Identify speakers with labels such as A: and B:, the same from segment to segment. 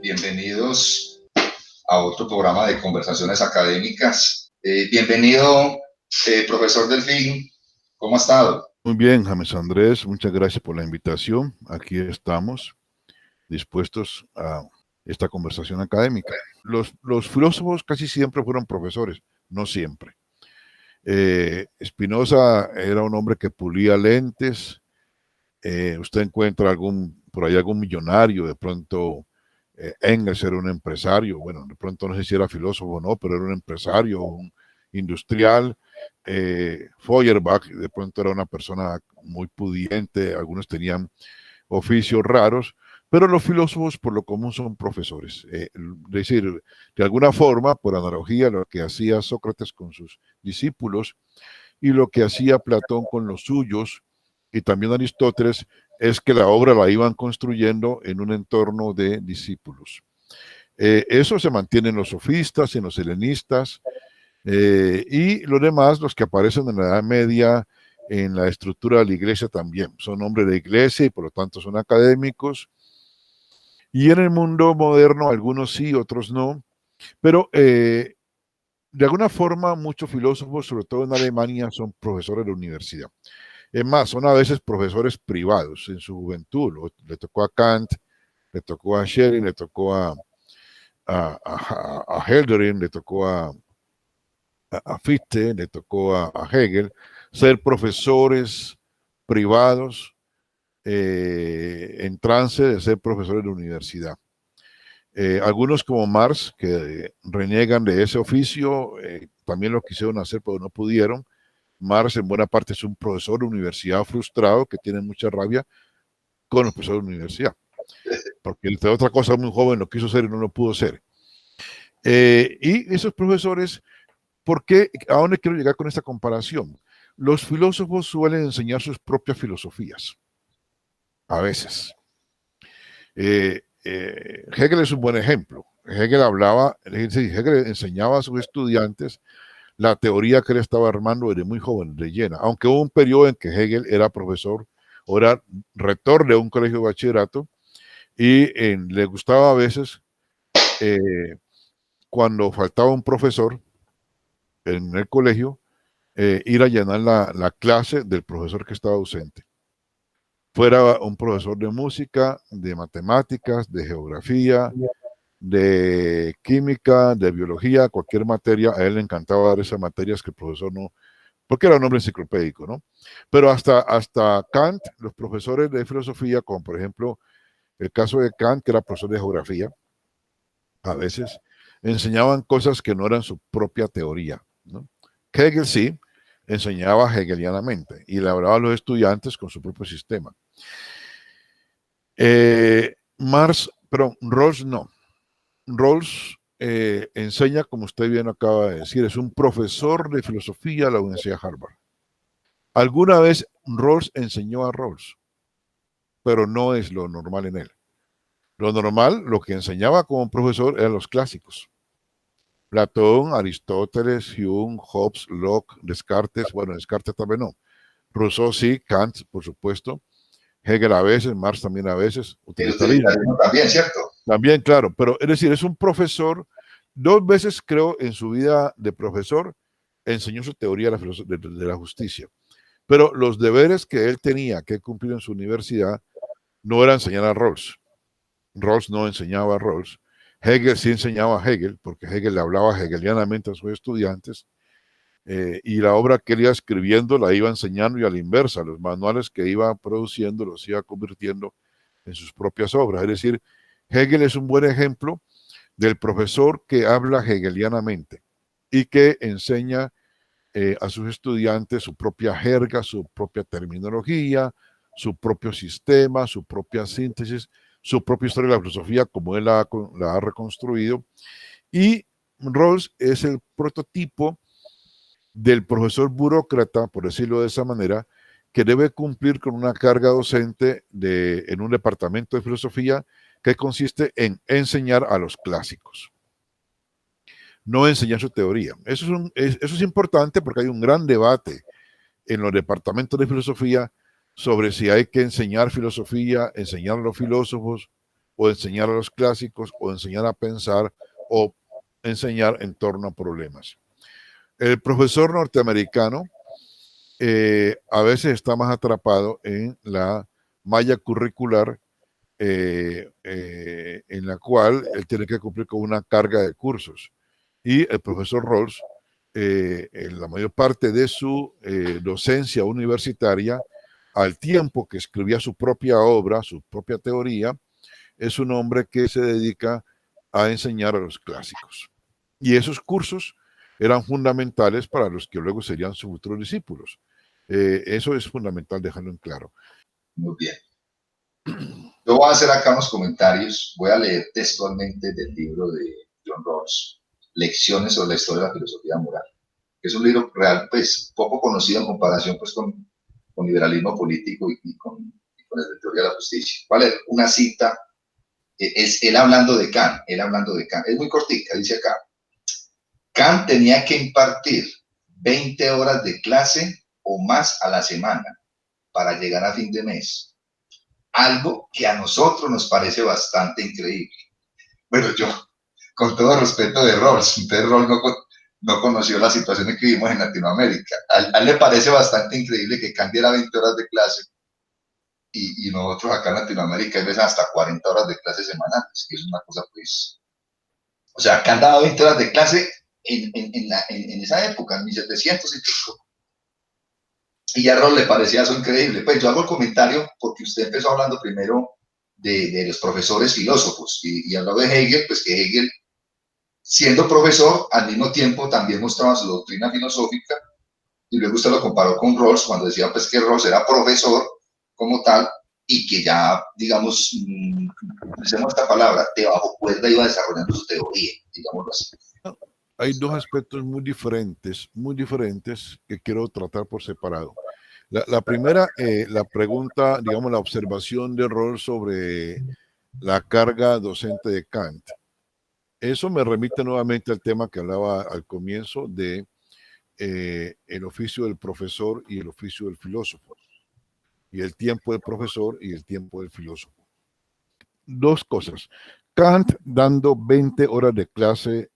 A: Bienvenidos a otro programa de conversaciones académicas. Bienvenido, profesor Delfín. ¿Cómo ha estado?
B: Muy bien, James Andrés, muchas gracias por la invitación. Aquí estamos dispuestos a esta conversación académica. Los filósofos casi siempre fueron profesores, no siempre. Spinoza era un hombre que pulía lentes. Usted encuentra por ahí algún millonario, de pronto Engels era un empresario, bueno, de pronto no sé si era filósofo o no, pero era un empresario, un industrial. Feuerbach de pronto era una persona muy pudiente, algunos tenían oficios raros, pero los filósofos por lo común son profesores. Es decir, de alguna forma, por analogía, lo que hacía Sócrates con sus discípulos y lo que hacía Platón con los suyos y también Aristóteles es que la obra la iban construyendo en un entorno de discípulos. Eso se mantiene en los sofistas, en los helenistas, y los demás, los que aparecen en la Edad Media, en la estructura de la iglesia también, son hombres de iglesia y por lo tanto son académicos. Y en el mundo moderno, algunos sí, otros no, pero de alguna forma muchos filósofos, sobre todo en Alemania, son profesores de la universidad. Es más, son a veces profesores privados en su juventud. Le tocó a Kant, le tocó a Schelling, le tocó a Hölderlin, le tocó a Fichte, le tocó a Hegel, ser profesores privados en trance de ser profesores de universidad. Algunos como Marx, que reniegan de ese oficio, también lo quisieron hacer, pero no pudieron. Marx en buena parte es un profesor de universidad frustrado que tiene mucha rabia con los profesores de universidad, porque él de otra cosa muy joven lo quiso ser y no lo pudo ser. Y esos profesores, ¿por qué? ¿A dónde quiero llegar con esta comparación? Los filósofos suelen enseñar sus propias filosofías, a veces. Hegel es un buen ejemplo. Hegel enseñaba a sus estudiantes la teoría que él estaba armando desde muy joven, de llena, aunque hubo un periodo en que Hegel era profesor o era rector de un colegio de bachillerato y le gustaba a veces cuando faltaba un profesor en el colegio, ir a llenar la clase del profesor que estaba ausente. Fuera un profesor de música, de matemáticas, de geografía, de química, de biología, cualquier materia, a él le encantaba dar esas materias que el profesor no, porque era un hombre enciclopédico, ¿no? Pero hasta Kant, los profesores de filosofía, como por ejemplo el caso de Kant, que era profesor de geografía, a veces enseñaban cosas que no eran su propia teoría, ¿no? Hegel sí, enseñaba hegelianamente y le hablaba a los estudiantes con su propio sistema. Rawls no. Rawls enseña, como usted bien acaba de decir, es un profesor de filosofía de la Universidad de Harvard. Alguna vez Rawls enseñó a Rawls, pero no es lo normal en él. Lo normal, lo que enseñaba como profesor eran los clásicos. Platón, Aristóteles, Hume, Hobbes, Locke, Descartes, bueno, Descartes también no. Rousseau sí, Kant, por supuesto, Hegel a veces, Marx también a veces,
A: utilitarismo también, ¿cierto?
B: También, claro, pero es decir, es un profesor, 2 veces creo en su vida de profesor, enseñó su teoría de la justicia, pero los deberes que él tenía que cumplir en su universidad no era enseñar a Rawls. Rawls no enseñaba a Rawls. Hegel sí enseñaba a Hegel, porque Hegel le hablaba hegelianamente a sus estudiantes, y la obra que él iba escribiendo la iba enseñando y a la inversa, los manuales que iba produciendo los iba convirtiendo en sus propias obras. Es decir, Hegel es un buen ejemplo del profesor que habla hegelianamente y que enseña a sus estudiantes su propia jerga, su propia terminología, su propio sistema, su propia síntesis, su propia historia de la filosofía como él la ha reconstruido. Y Rawls es el prototipo del profesor burócrata, por decirlo de esa manera, que debe cumplir con una carga docente en un departamento de filosofía que consiste en enseñar a los clásicos, no enseñar su teoría. Eso es importante porque hay un gran debate en los departamentos de filosofía sobre si hay que enseñar filosofía, enseñar a los filósofos, o enseñar a los clásicos, o enseñar a pensar, o enseñar en torno a problemas. El profesor norteamericano a veces está más atrapado en la malla curricular en la cual él tiene que cumplir con una carga de cursos. Y el profesor Rawls, en la mayor parte de su docencia universitaria, al tiempo que escribía su propia obra, su propia teoría, es un hombre que se dedica a enseñar a los clásicos. Y esos cursos eran fundamentales para los que luego serían sus futuros discípulos. Eso es fundamental dejarlo en claro.
A: Muy bien. Yo voy a hacer acá unos comentarios. Voy a leer textualmente del libro de John Rawls, Lecciones sobre la historia de la filosofía moral. Es un libro real, pues, poco conocido en comparación pues, con liberalismo político y con la teoría de la justicia. Vale, una cita, es él hablando de Kant, es muy cortica, dice acá: Kant tenía que impartir 20 horas de clase o más a la semana para llegar a fin de mes, algo que a nosotros nos parece bastante increíble. Bueno, yo, con todo respeto de Rawls, entonces Rawls no conoció la situación en que vivimos en Latinoamérica. A él le parece bastante increíble que Kant diera 20 horas de clase y nosotros acá en Latinoamérica hay veces hasta 40 horas de clase semanales, que es una cosa pues... O sea, Kant daba 20 horas de clase en esa época, en 1700 y pico. Y a Rawls le parecía eso increíble. Pues yo hago el comentario porque usted empezó hablando primero de los profesores filósofos y habló de Hegel, pues que Hegel, siendo profesor, al mismo tiempo también mostraba su doctrina filosófica, y luego usted lo comparó con Rawls cuando decía pues que Rawls era profesor como tal y que ya, digamos, utilicemos esta palabra, de bajo cuerda iba desarrollando su teoría, digámoslo así.
B: Hay dos aspectos muy diferentes que quiero tratar por separado. La primera, la pregunta, digamos, la observación de Rawls sobre la carga docente de Kant. Eso me remite nuevamente al tema que hablaba al comienzo de el oficio del profesor y el oficio del filósofo, y el tiempo del profesor y el tiempo del filósofo. Dos cosas. Kant dando 20 horas de clase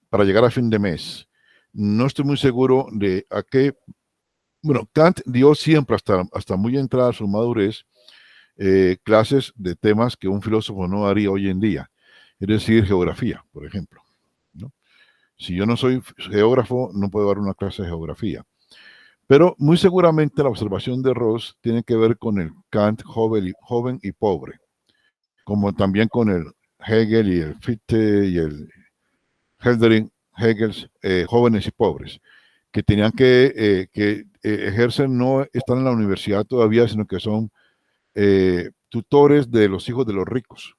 B: para llegar a fin de mes. No estoy muy seguro de a qué. Bueno, Kant dio siempre, hasta muy entrada a su madurez, clases de temas que un filósofo no haría hoy en día, es decir, geografía, por ejemplo, ¿no? Si yo no soy geógrafo, no puedo dar una clase de geografía. Pero muy seguramente la observación de Rawls tiene que ver con el Kant joven y pobre, como también con el Hegel y el Fichte y el Hegel, jóvenes y pobres, que tenían que ejercen, no están en la universidad todavía, sino que son tutores de los hijos de los ricos,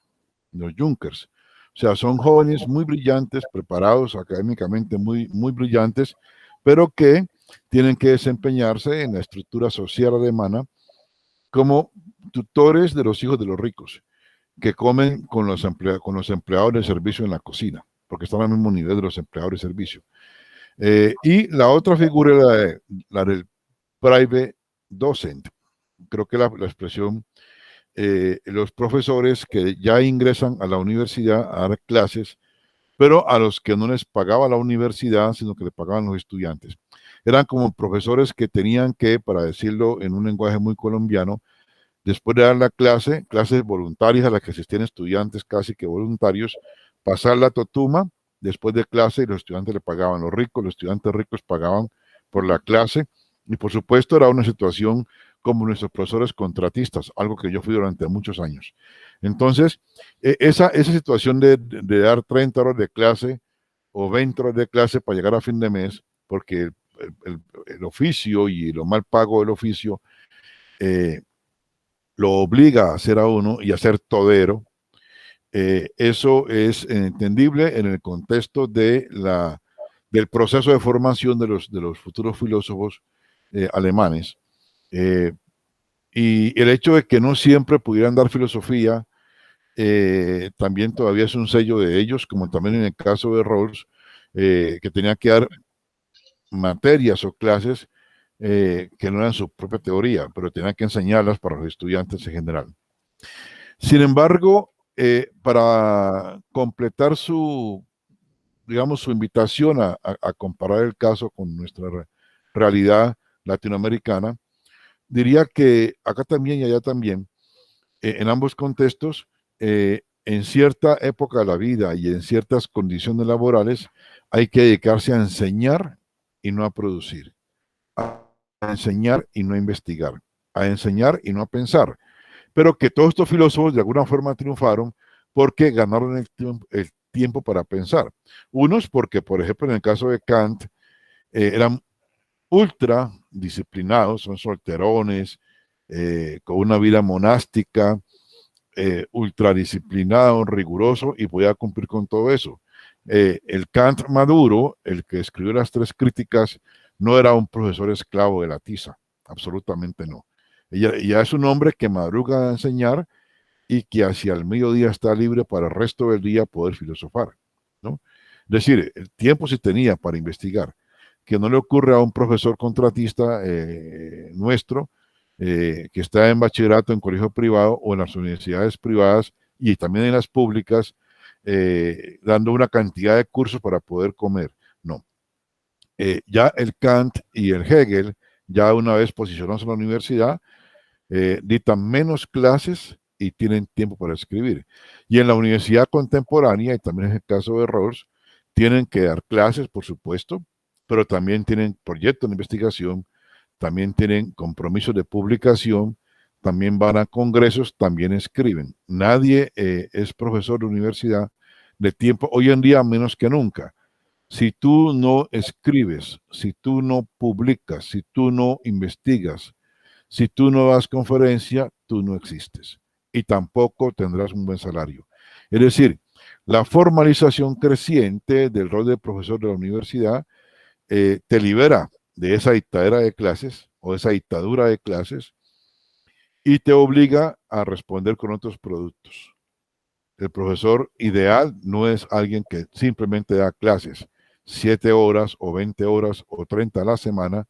B: los Junkers. O sea, son jóvenes muy brillantes, preparados académicamente, muy brillantes, pero que tienen que desempeñarse en la estructura social alemana como tutores de los hijos de los ricos, que comen con los empleados de servicio en la cocina, porque están al mismo nivel de los empleados de servicio. Y la otra figura es la del private docent. Creo que la expresión, los profesores que ya ingresan a la universidad a dar clases, pero a los que no les pagaba la universidad, sino que le pagaban los estudiantes. Eran como profesores que tenían que, para decirlo en un lenguaje muy colombiano, después de dar la clase, clases voluntarias a las que asistían estudiantes casi que voluntarios, pasar la totuma después de clase y los estudiantes le pagaban. Los estudiantes ricos pagaban por la clase y por supuesto era una situación como nuestros profesores contratistas, algo que yo fui durante muchos años. Entonces, esa situación de dar 30 horas de clase o 20 horas de clase para llegar a fin de mes, porque el oficio y lo mal pago del oficio lo obliga a hacer a uno y a ser todero. Eso es entendible en el contexto del proceso de formación de los futuros filósofos alemanes. Y el hecho de que no siempre pudieran dar filosofía también todavía es un sello de ellos, como también en el caso de Rawls, que tenía que dar materias o clases que no eran su propia teoría, pero tenía que enseñarlas para los estudiantes en general. Sin embargo, para completar su, digamos, su invitación a comparar el caso con nuestra realidad latinoamericana, diría que acá también y allá también, en ambos contextos, en cierta época de la vida y en ciertas condiciones laborales, hay que dedicarse a enseñar y no a producir, a enseñar y no a investigar, a enseñar y no a pensar. Pero que todos estos filósofos de alguna forma triunfaron porque ganaron el tiempo para pensar. Unos porque, por ejemplo, en el caso de Kant, eran ultra disciplinados, son solterones, con una vida monástica, ultra disciplinado, riguroso y podía cumplir con todo eso. El Kant maduro, el que escribió las tres críticas, no era un profesor esclavo de la tiza, absolutamente no. Ella es un hombre que madruga a enseñar y que hacia el mediodía está libre para el resto del día poder filosofar, ¿no? Es decir, el tiempo se tenía para investigar, que no le ocurre a un profesor contratista nuestro que está en bachillerato en colegio privado o en las universidades privadas y también en las públicas, dando una cantidad de cursos para poder comer. No. Ya el Kant y el Hegel, ya una vez posicionados en la universidad, dictan menos clases y tienen tiempo para escribir. Y en la universidad contemporánea, y también es el caso de Rawls, tienen que dar clases, por supuesto, pero también tienen proyectos de investigación, también tienen compromisos de publicación, también van a congresos, también escriben. Nadie es profesor de universidad de tiempo, hoy en día menos que nunca. Si tú no escribes, si tú no publicas, si tú no investigas, si tú no das conferencia, tú no existes y tampoco tendrás un buen salario. Es decir, la formalización creciente del rol de profesor de la universidad te libera de esa dictadura de clases o esa dictadura de clases y te obliga a responder con otros productos. El profesor ideal no es alguien que simplemente da clases 7 horas o 20 horas o 30 a la semana,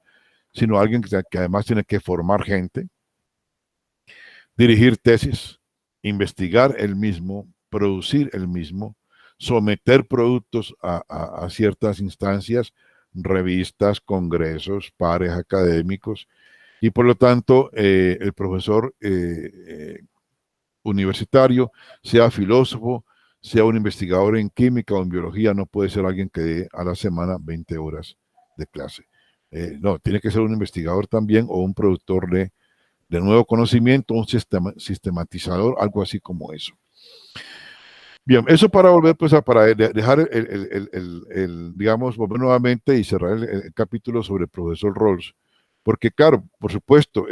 B: sino alguien que además tiene que formar gente, dirigir tesis, investigar el mismo, producir el mismo, someter productos a ciertas instancias, revistas, congresos, pares académicos, y por lo tanto el profesor universitario, sea filósofo, sea un investigador en química o en biología, no puede ser alguien que dé a la semana 20 horas de clase. No, tiene que ser un investigador también o un productor de nuevo conocimiento, un sistematizador, algo así como eso. Bien, eso para volver, pues, para dejar digamos, volver nuevamente y cerrar el capítulo sobre el profesor Rawls, porque claro, por supuesto,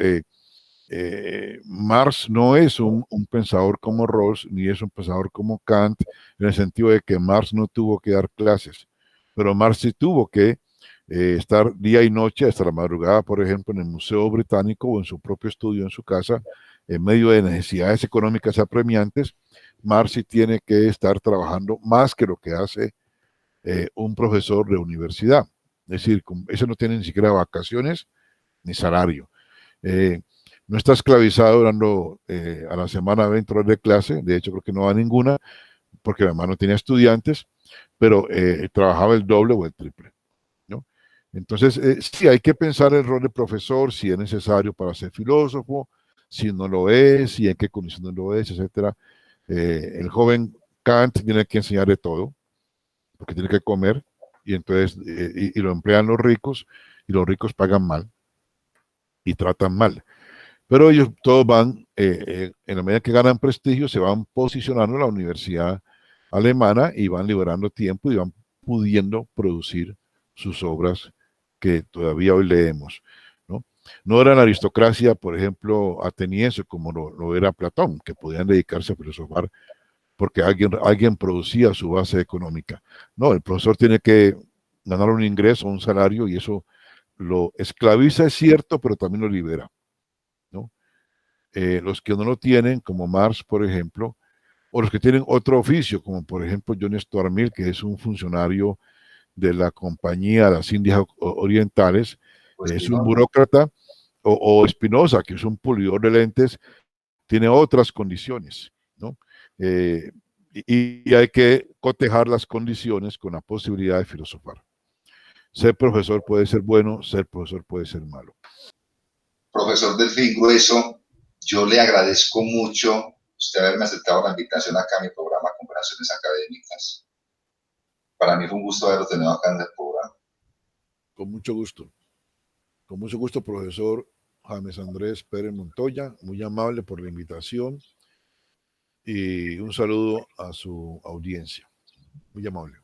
B: Marx no es un pensador como Rawls, ni es un pensador como Kant, en el sentido de que Marx no tuvo que dar clases, pero Marx sí tuvo que estar día y noche hasta la madrugada, por ejemplo, en el Museo Británico o en su propio estudio en su casa, en medio de necesidades económicas apremiantes. Marx sí tiene que estar trabajando más que lo que hace un profesor de universidad. Es decir, eso no tiene ni siquiera vacaciones ni salario. Eh, no está esclavizado dando a la semana 20 horas de clase, de hecho creo que no va a ninguna, porque además no tenía estudiantes, pero trabajaba el doble o el triple, ¿no? Entonces, sí, hay que pensar el rol de profesor, si es necesario para ser filósofo, si no lo es, si en qué condiciones lo es, etcétera. El joven Kant tiene que enseñar de todo, porque tiene que comer, y entonces, y lo emplean los ricos, y los ricos pagan mal y tratan mal. Pero ellos todos van, en la medida que ganan prestigio, se van posicionando en la universidad alemana y van liberando tiempo y van pudiendo producir sus obras que todavía hoy leemos, ¿no? No era la aristocracia, por ejemplo, ateniense como lo era Platón, que podían dedicarse a filosofar porque alguien producía su base económica. No, el profesor tiene que ganar un ingreso, un salario, y eso lo esclaviza, es cierto, pero también lo libera, ¿no? Los que no lo tienen, como Marx, por ejemplo, o los que tienen otro oficio, como por ejemplo John Stuart Mill, que es un funcionario de la compañía de las Indias Orientales,
A: Pues
B: es un
A: Spinoza.
B: burócrata, o Spinoza, que es un pulidor de lentes, tiene otras condiciones. ¿no? Y hay que cotejar las condiciones con la posibilidad de filosofar. Ser profesor puede ser bueno, ser profesor puede ser malo.
A: Profesor Delfín Grueso, yo le agradezco mucho usted haberme aceptado la invitación acá a mi programa Conversaciones Académicas. Para mí fue un gusto haberlo tenido acá en el programa.
B: Con mucho gusto. Con mucho gusto, profesor James Andrés Pérez Montoya, muy amable por la invitación y un saludo a su audiencia. Muy amable.